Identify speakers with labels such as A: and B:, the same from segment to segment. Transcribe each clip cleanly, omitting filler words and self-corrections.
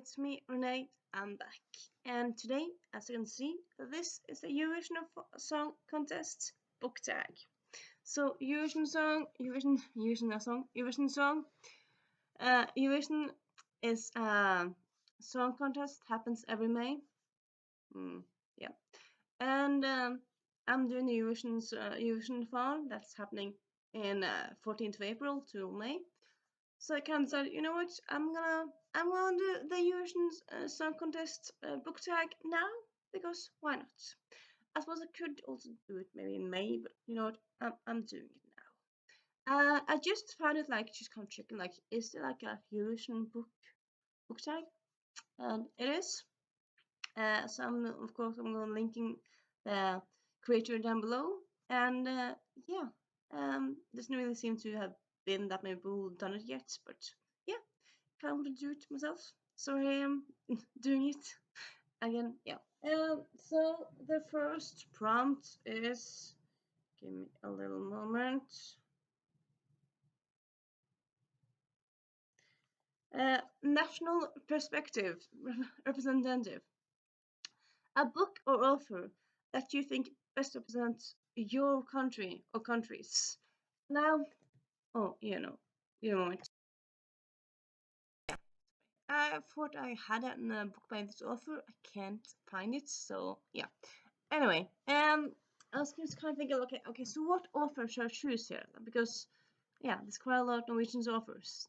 A: it's me, Renee. I'm back. And today, as you can see, this is the Eurovision Song Contest book tag. So, Eurovision song, Eurovision is a song contest, happens every May. Yeah. And I'm doing the Eurovision Fall, that's happening in 14th of April to May. So I kind of said, you know what, I'm gonna do the Eurovision Song Contest book tag now, because why not? I suppose I could also do it maybe in May, but you know what, I'm doing it now. I just found it just kind of checking is there like a Eurovision book tag? And it is. So of course I'm going to linking the creator down below, and yeah, doesn't really seem to have been that many people done it yet, but yeah, kind of want to do it myself, so I am doing it again. Yeah. So the first prompt is, give me a little moment. National perspective representative. A book or author that you think best represents your country or countries. Now, you know what? I thought I had it in a book by this author. I can't find it, so yeah. Anyway, I was just kind of thinking, okay, so what author should I choose here? Because yeah, there's quite a lot of Norwegian authors.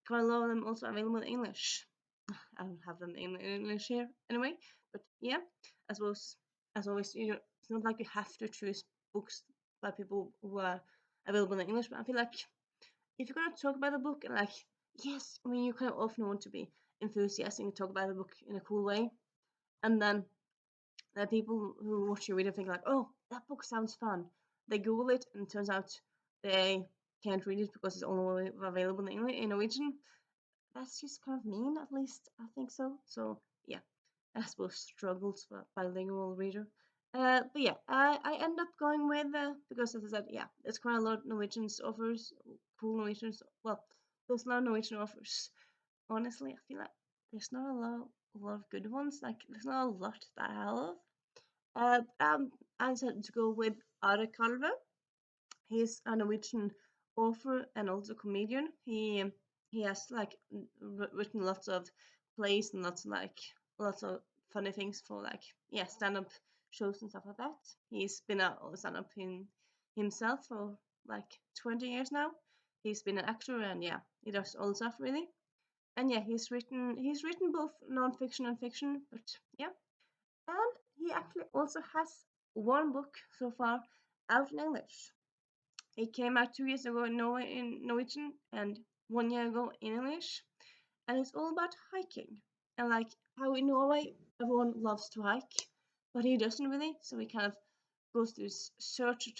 A: Quite a lot of them also available in English. I don't have them in English here anyway, but yeah, as always, it's not like you have to choose books by people who are available in English, but I feel like if you're gonna talk about the book, and yes, I mean, you kind of often want to be enthusiastic and talk about the book in a cool way, and then the people who watch your video think oh, that book sounds fun. They Google it, and it turns out they can't read it because it's only available in Norwegian. That's just kind of mean, at least I think so. So yeah, I suppose struggles for bilingual reader. But yeah, I end up going with because as I said, yeah, there's quite a lot of Norwegian authors, cool Norwegians. Well, there's a lot of Norwegian authors. Honestly, I feel like there's not a lot of good ones. There's not a lot that I love. I decided to go with Are Kalve. He's a Norwegian author and also comedian. He has written lots of plays and lots of funny things for stand-up shows and stuff like that. He's been a stand-up in himself for 20 years now. He's been an actor, and yeah, he does all stuff really. And yeah, he's written both non-fiction and fiction, but yeah. And he actually also has one book so far out in English. It came out 2 years ago in Norwegian and 1 year ago in English, and it's all about hiking and how in Norway everyone loves to hike, but he doesn't really. So he kind of goes through this search to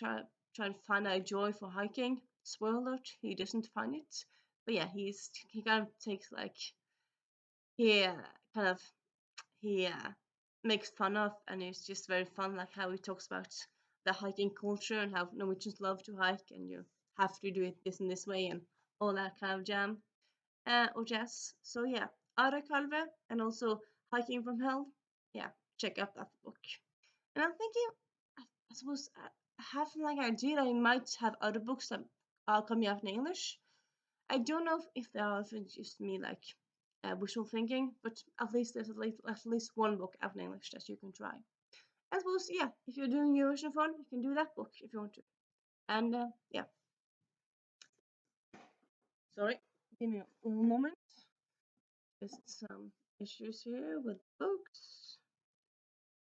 A: try to find a joy for hiking. Spoiler alert, he doesn't find it. But yeah, he kind of takes he kind of he makes fun of, and it's just very fun how he talks about the hiking culture and how Norwegians love to hike, and you have to do it this and this way and all that kind of jam or jazz. So yeah, Are Kalve and also Hiking from Hell. Yeah, check out that book. And I'm thinking, I suppose I have an idea that I might have other books that are coming out in English. I don't know if they are, if it's just me wishful thinking, but at least there's at least one book out in English that you can try. I suppose, yeah, if you're doing Eurovision fun, you can do that book if you want to. And yeah. Sorry, give me a moment. Just some issues here with books.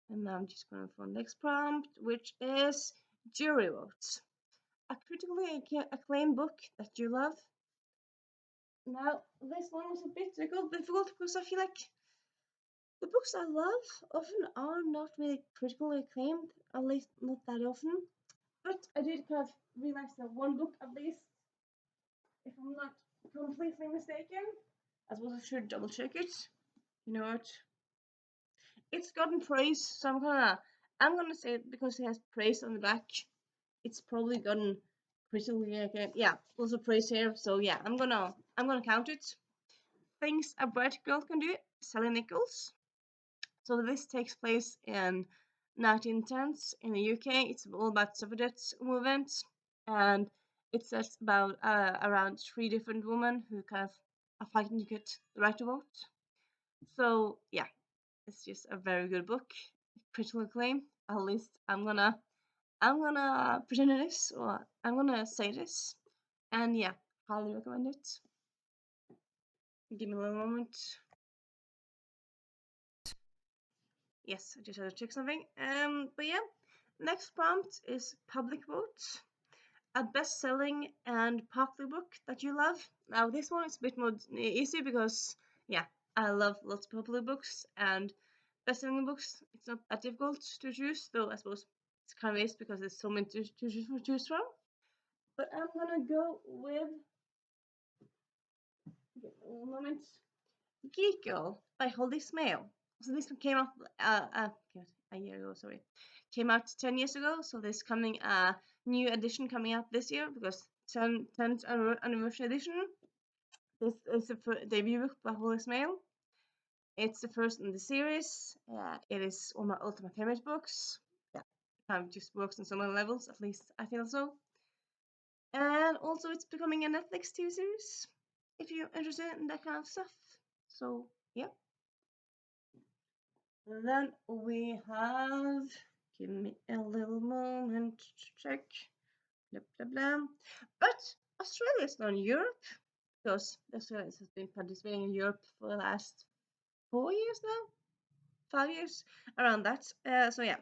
A: And now I'm just going for the next prompt, which is jury votes. A critically acclaimed book that you love. Now, this one was a bit difficult because I feel like the books I love often are not really critically acclaimed, at least not that often. But I did kind of realize that one book, at least, if I'm not completely mistaken, I suppose I should double check it. You know what? It's gotten praise, so I'm gonna say it because it has praise on the back. It's probably gotten critically acclaimed. Yeah, also praise here. So yeah, I'm gonna count it. Things a Bright Girl Can Do, Sally Nichols. So this takes place in 1910s in the UK. It's all about suffragette movement, and it says about around 3 different women who kind of are fighting to get the right to vote. So yeah, it's just a very good book, critically acclaimed. At least I'm gonna pretend it is, or I'm gonna say this, and yeah, highly recommend it. Give me a little moment. Yes, I just had to check something. But yeah, next prompt is public vote. A best-selling and popular book that you love. Now this one is a bit more easy because yeah, I love lots of popular books and best-selling books. It's not that difficult to choose, though I suppose it's kind of is because there's so many to choose from. But I'm gonna go with a moment. Geek Girl by Holly Smale. So this one came out a year ago. Sorry, came out 10 years ago. So there's coming a new edition coming out this year because 10th anniversary edition. This is the debut book by Holly Smale. It's the first in the series. It is one of my ultimate favorite books. Yeah, kind of just works on so many levels. At least I feel so. And also, it's becoming a Netflix TV series. If you're interested in that kind of stuff. So yeah. And then we have, give me a little moment to check, blah blah blah. But Australia is not in Europe because Australia has been participating in Europe for the last 4 years now, 5 years, around that. So yeah,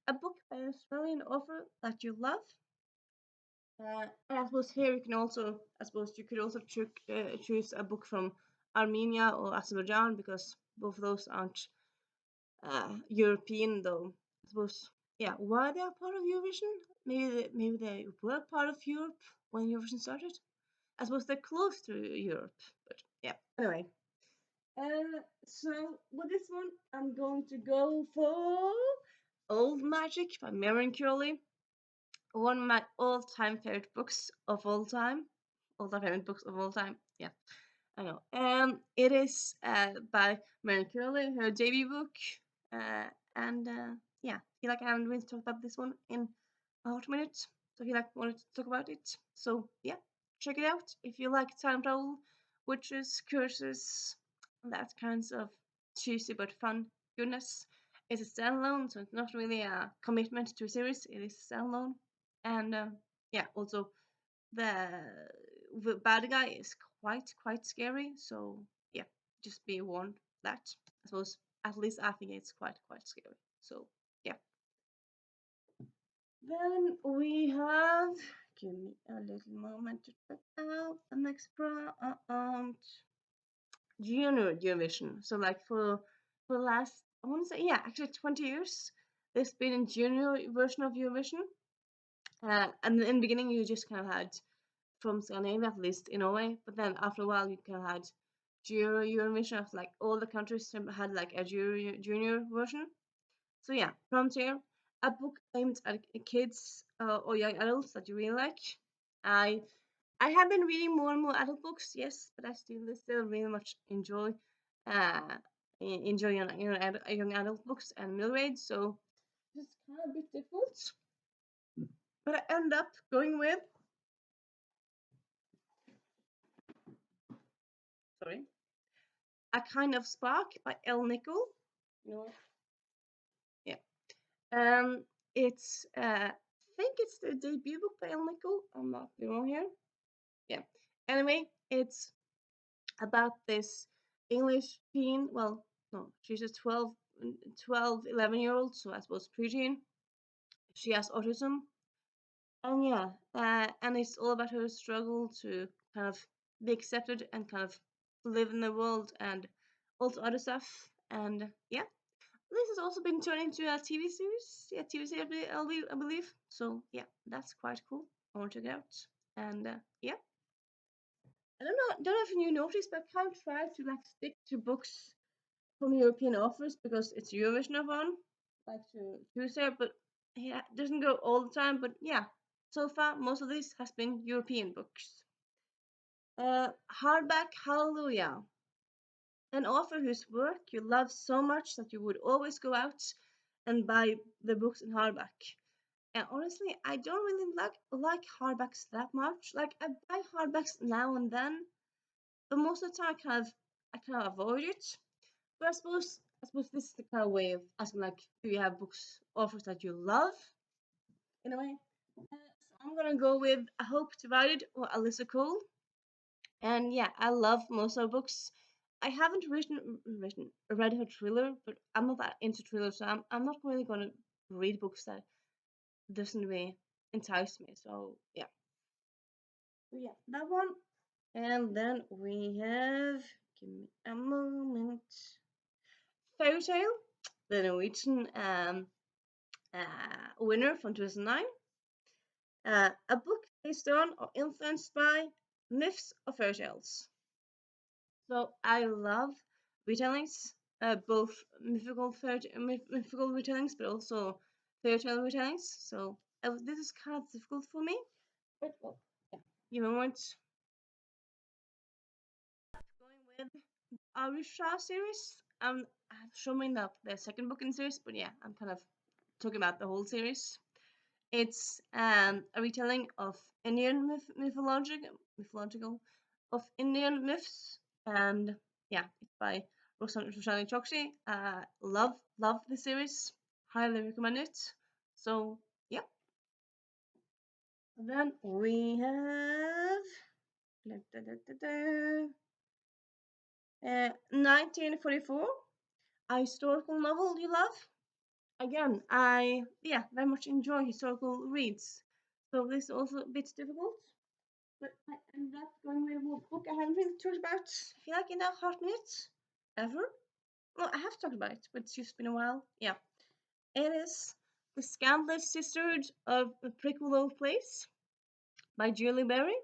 A: a book by an Australian author that you love. And I suppose here you can also, I suppose you could also choose a book from Armenia or Azerbaijan because both of those aren't European though. I suppose yeah. Why they are part of Eurovision? Maybe they were part of Europe when Eurovision started. I suppose they're close to Europe, but yeah. Anyway, so with this one, I'm going to go for Old Magic by Marion Curley. One of my all-time favorite books of all time. All-time favorite books of all time. Yeah, I know. It is by Marion Curley, her debut book. Uh, and yeah, I feel like I haven't really talked about this one in a hot minute. So I feel like I wanted to talk about it. So yeah, check it out if you like time travel, witches, curses, that kinds of cheesy but fun goodness. It's a standalone, so it's not really a commitment to a series. It is standalone, and yeah, also the bad guy is quite scary. So yeah, just be warned that. I suppose at least I think it's quite scary. So yeah. Then we have, give me a little moment to check out the next junior Eurovision. So like for the last, I want to say yeah, actually 20 years, there's been a junior version of Eurovision. And in the beginning you just kind of had from Scandinavia, at least in Norway, but then after a while you kind of had Eurovision of like all the countries had like a junior version. So yeah, prompt here: a book aimed at kids or young adults that you really like. I I have been reading more and more adult books, yes, but I still really much uh enjoy young adult books and middle grade. So it's kind of a bit difficult, but I end up going with sorry, A Kind of Spark by Elle Nichol. You know, yeah. It's I think it's the debut book by Elle Nichol. I'm not wrong here. Yeah. Anyway, it's about this English teen. Well, no, she's a 11 year old, so I suppose preteen. She has autism. And yeah, and it's all about her struggle to kind of be accepted and kind of live in the world and also other stuff. And yeah, this has also been turned into a TV series. Yeah, TV series, I believe. So yeah, that's quite cool. I want to check it out. And yeah, I don't know if you noticed, but I kind of try to like stick to books from European authors because it's Eurovision of one. Like to choose there, but yeah, it doesn't go all the time. But yeah, so far most of this has been European books. Hardback Hallelujah An author whose work you love so much that you would always go out and buy the books in hardback. And honestly, I don't really like hardbacks that much. Like I buy hardbacks now and then, but most of the time I kind of avoid it. But I suppose this is the kind of way of asking, like, do you have books authors that you love in a way? So I'm gonna go with I Hope Divided or Alyssa Cole. And yeah, I love most of her books. I haven't read her thriller, but I'm not that into thrillers, so I'm not really gonna read books that doesn't really entice me. So yeah, that one. And then we have, give me a moment, Fairy Tale, the Norwegian winner from 2009. A book based on or influenced by myths of fairy tales. So I love retellings, both mythical retellings, but also fairy tale retellings. So this is kind of difficult for me, but well, yeah. You know what? Going with Arusha series. I'm showing up the second book in the series, but yeah, I'm kind of talking about the whole series. It's a retelling of Indian mythological of Indian myths, and yeah, it's by Roshani Chokshi. Love the series, highly recommend it. So yeah, then we have 1944, a historical novel you love. Again, I very much enjoy historical reads, so this is also a bit difficult. But I ended up going with a book I haven't really talked about. I feel like in a hot minute ever. Well, I have talked about it, but it's just been a while. Yeah, it is The Scandalous Sisterhood of a Prickle Place by Julie Berry.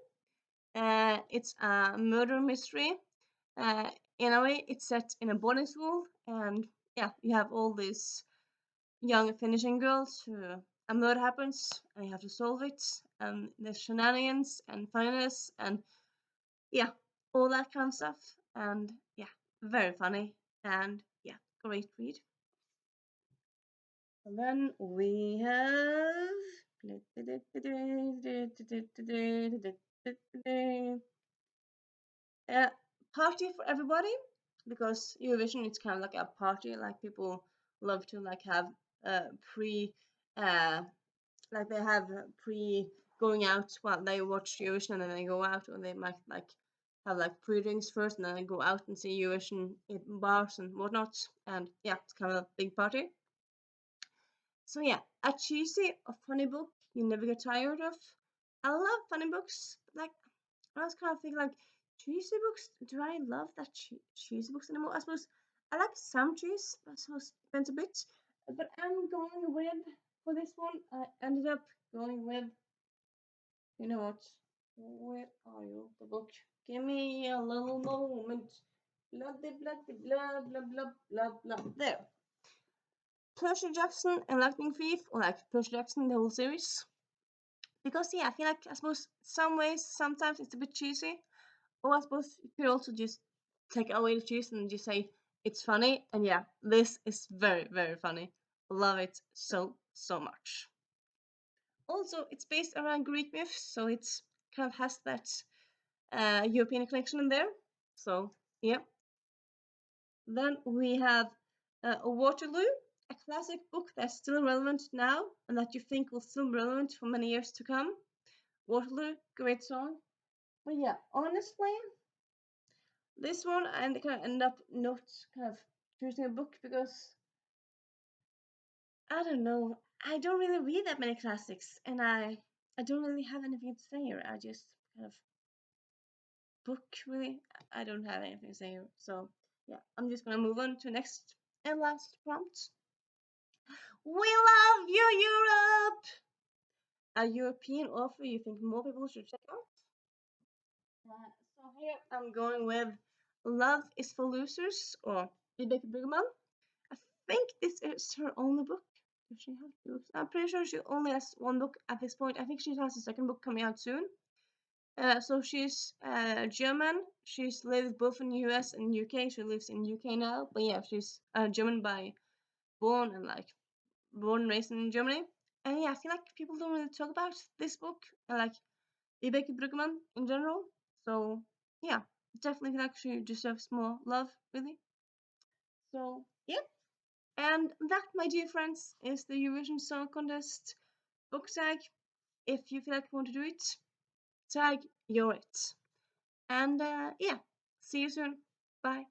A: It's a murder mystery. Uh, in a way, it's set in a boarding school, and yeah, you have all these young finishing girls who a murder happens, and you have to solve it, and there's shenanigans and funniness, and yeah, all that kind of stuff. And yeah, very funny, and yeah, great read. And then we have uh, Party for Everybody, because Eurovision it's kind of like a party. Like people love to like have pre uh like they have pre going out while they watch Eurovision, and then they go out, or they might like have like pre-drinks first and then they go out and see Eurovision in bars and whatnot. And yeah, it's kind of a big party. So yeah, a cheesy or funny book you never get tired of. I love funny books. Like I was kind of thinking like cheesy books. Do I love that cheesy books anymore? I suppose I like some cheese. I suppose depends a bit. But I'm going with for this one. I ended up going with, you know what? Where are you? The book. Give me a little moment. Blah blah blah blah blah blah blah. There. Percy Jackson and Lightning Thief, or like Percy Jackson, the whole series. Because yeah, I feel like I suppose some ways sometimes it's a bit cheesy, or I suppose you could also just take away the cheese and just say it's funny. And yeah, this is very funny. Love it so much. Also, it's based around Greek myths, so it's kind of has that European connection in there. So yeah. Then we have Waterloo, a classic book that's still relevant now and that you think will still be relevant for many years to come. Waterloo, great song. But yeah, honestly, this one I kind of end up not kind of choosing a book because I don't know. I don't really read that many classics, and I don't really have anything to say here. I just kind of book really. I don't have anything to say here. So yeah, I'm just gonna move on to next and last prompt. We love you, Europe! A European author you think more people should check out? So here I'm going with Love is for Losers, or Vibeke Bergman. I think this is her only book. Does she have two books? I'm pretty sure she only has one book at this point. I think she has a second book coming out soon. So she's German. She's lived both in US and UK. She lives in UK now, but yeah, she's German by born and raised in Germany. And yeah, I feel like people don't really talk about this book and like Vibeke Bruggemann in general. So yeah, definitely feel like she deserves more love, really. So yeah, and that, my dear friends, is the Eurovision Song Contest book tag. If you feel like you want to do it, tag you're it. And yeah, see you soon. Bye.